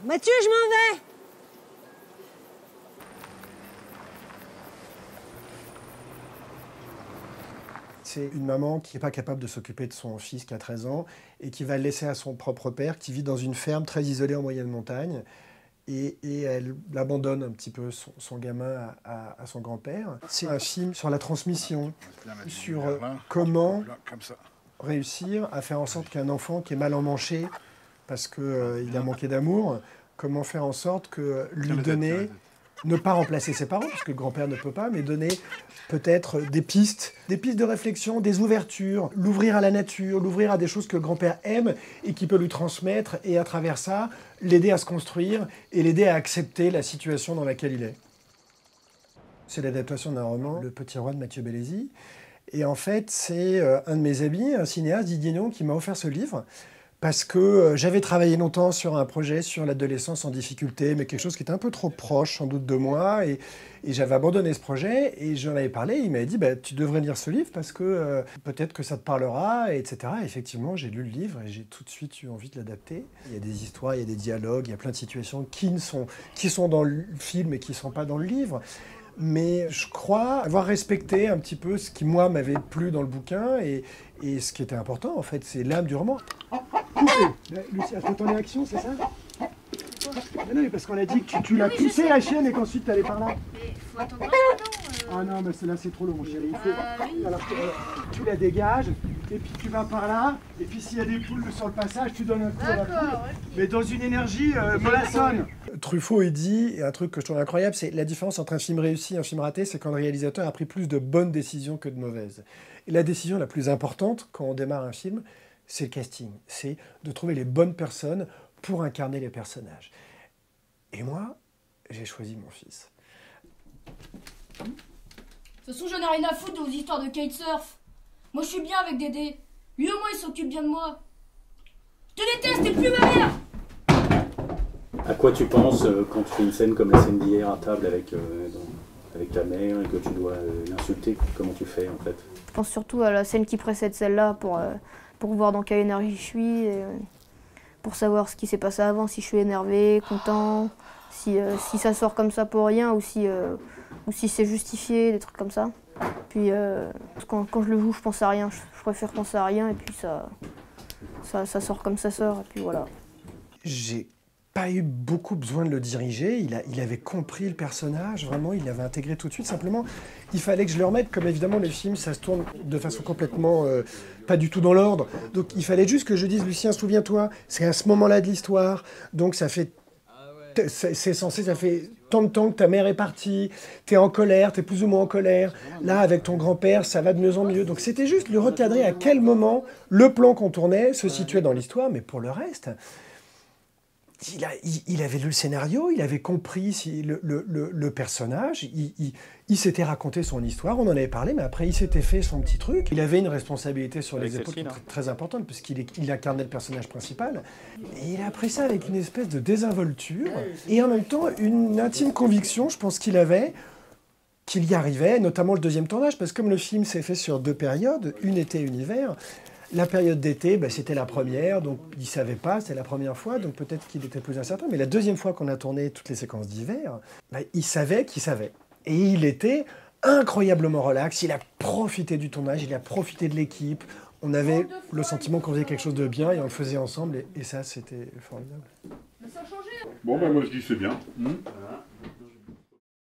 Mathieu, je m'en vais. C'est une maman qui n'est pas capable de s'occuper de son fils qui a 13 ans et qui va le laisser à son propre père, qui vit dans une ferme très isolée en moyenne montagne. Et elle abandonne un petit peu son gamin à son grand-père. C'est un film sur la transmission, sur comment réussir à faire en sorte qu'un enfant qui est mal emmanché parce qu'il a manqué d'amour, comment faire en sorte que lui donner, ne pas remplacer ses parents, parce que le grand-père ne peut pas, mais donner peut-être des pistes de réflexion, des ouvertures, l'ouvrir à la nature, l'ouvrir à des choses que le grand-père aime et qui peut lui transmettre, et à travers ça, l'aider à se construire et l'aider à accepter la situation dans laquelle il est. C'est l'adaptation d'un roman, Le Petit Roi de Mathieu Bellesi. Et en fait, c'est un de mes amis, un cinéaste, Didier Nion, qui m'a offert ce livre, parce que j'avais travaillé longtemps sur un projet sur l'adolescence en difficulté, mais quelque chose qui était un peu trop proche sans doute de moi, et j'avais abandonné ce projet, et j'en avais parlé, il m'avait dit bah, tu devrais lire ce livre parce que peut-être que ça te parlera, etc. Et effectivement, j'ai lu le livre et j'ai tout de suite eu envie de l'adapter. Il y a des histoires, il y a des dialogues, il y a plein de situations qui sont dans le film et qui ne sont pas dans le livre. Mais je crois avoir respecté un petit peu ce qui, moi, m'avait plu dans le bouquin, et ce qui était important, en fait, c'est l'âme du roman. Lucie, attends les actions, c'est ça? Mais non, mais parce qu'on a dit que tu l'as poussé la chienne et qu'ensuite tu allais par là. Mais faut attendre un peu, non Ah non, mais là c'est trop long, mon chéri. Il faut... oui. Alors, tu la dégages, et puis tu vas par là, et puis s'il y a des poules sur le passage, tu donnes un coup à la poule. Okay. Mais dans une énergie mollassonne. Truffaut, il dit, et un truc que je trouve incroyable, c'est la différence entre un film réussi et un film raté, c'est quand le réalisateur a pris plus de bonnes décisions que de mauvaises. Et la décision la plus importante, quand on démarre un film, c'est le casting. C'est de trouver les bonnes personnes pour incarner les personnages. Et moi, j'ai choisi mon fils. De toute façon, j'en ai rien à foutre de vos histoires de kitesurf. Moi, je suis bien avec Dédé. Lui, au moins, il s'occupe bien de moi. Je te déteste, t'es plus ma mère. À quoi tu penses quand tu fais une scène comme la scène d'hier à table avec ta mère et que tu dois l'insulter? Comment tu fais, en fait? Je pense surtout à la scène qui précède celle-là pour voir dans quelle énergie je suis, et pour savoir ce qui s'est passé avant, si je suis énervé, content, si ça sort comme ça pour rien ou si c'est justifié, des trucs comme ça. Puis quand je le joue, je pense à rien, je préfère penser à rien, et puis ça sort comme ça sort, et puis voilà. J'ai pas eu beaucoup besoin de le diriger, il avait compris le personnage, vraiment, il l'avait intégré tout de suite. Simplement, il fallait que je le remette, comme évidemment les films, ça se tourne de façon complètement pas du tout dans l'ordre. Donc il fallait juste que je dise, Lucien, souviens-toi, c'est à ce moment-là de l'histoire, donc ça fait... C'est censé, ça fait tant de temps que ta mère est partie, t'es en colère, t'es plus ou moins en colère. Là, avec ton grand-père, ça va de mieux en mieux. Donc c'était juste le recadrer à quel moment le plan qu'on tournait se situait dans l'histoire, mais pour le reste... Il avait lu le scénario, il avait compris le personnage, il s'était raconté son histoire, on en avait parlé, mais après il s'était fait son petit truc. Il avait une responsabilité sur les épaules très importante, puisqu'il incarnait le personnage principal. Et il a pris ça avec une espèce de désinvolture, et en même temps une intime conviction, je pense qu'il avait, qu'il y arrivait, notamment le deuxième tournage, parce que comme le film s'est fait sur 2 périodes, une été, une hiver, la période d'été, c'était la première, donc il ne savait pas, c'était la première fois, donc peut-être qu'il était plus incertain. Mais la deuxième fois qu'on a tourné toutes les séquences d'hiver, il savait qu'il savait. Et il était incroyablement relax, il a profité du tournage, il a profité de l'équipe. On avait le sentiment qu'on faisait quelque chose de bien et on le faisait ensemble, et ça, c'était formidable. Bon, moi je dis c'est bien.